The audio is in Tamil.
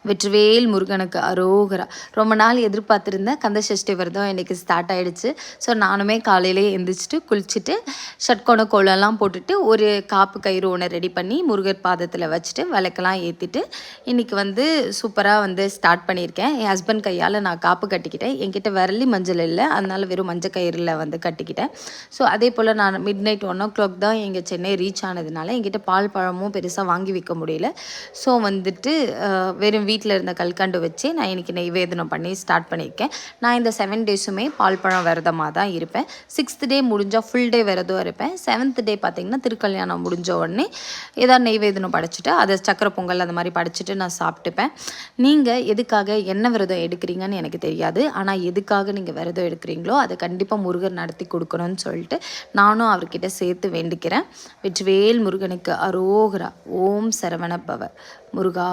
வெற்றிவேல் முருகனுக்கு அரோகரா. ரொம்ப நாள் எதிர்பார்த்துருந்தேன் கந்த சஷ்டி விரதம் இன்றைக்கி ஸ்டார்ட் ஆகிடுச்சு. ஸோ நானுமே காலையிலே எழுந்திரிச்சிட்டு குளிச்சுட்டு ஷட்கோண கோலம்லாம் போட்டுட்டு ஒரு காப்பு கயிறு ஒன்று ரெடி பண்ணி முருகர் பாதத்தில் வச்சுட்டு விளக்கெல்லாம் ஏற்றிட்டு இன்றைக்கி சூப்பராக ஸ்டார்ட் பண்ணியிருக்கேன். என் ஹஸ்பண்ட் கையால் நான் காப்பு கட்டிக்கிட்டேன். என்கிட்ட விரலி மஞ்சள் இல்லை, அதனால் வெறும் மஞ்சள் கயிறில் கட்டிக்கிட்டேன். ஸோ அதே போல் நான் மிட் நைட் 1 o'clock தான் எங்கள் சென்னை ரீச் ஆனதுனால என்கிட்ட பால் பழமும் பெருசாக வாங்கி வைக்க முடியல. ஸோ வெறும் வீட்டில் இருந்த கல்கண்டு வச்சு நான் இன்றைக்கி நெய்வேதனம் பண்ணி ஸ்டார்ட் பண்ணியிருக்கேன். நான் இந்த 7 days-உமே பால் பழம் விரதமாக தான் இருப்பேன். 6th day முடிஞ்சால் ஃபுல் டே விரதம் இருப்பேன். 7th day பார்த்திங்கன்னா திருக்கல்யாணம் முடிஞ்ச உடனே ஏதாவது நெய்வேதனம் படைச்சிட்டு அதை சக்கரை பொங்கல் அந்த மாதிரி படைச்சிட்டு நான் சாப்பிட்டுப்பேன். நீங்கள் எதுக்காக என்ன விரதம் எடுக்கிறீங்கன்னு எனக்கு தெரியாது. ஆனால் எதுக்காக நீங்கள் விரதம் எடுக்கிறீங்களோ அதை கண்டிப்பாக முருகர் நடத்தி கொடுக்கணும்னு சொல்லிட்டு நானும் அவர்கிட்ட சேர்த்து வேண்டிக்கிறேன். வெற்றிவேல் முருகனுக்கு அரோகரா. ஓம் சரவண பவ. முருகா.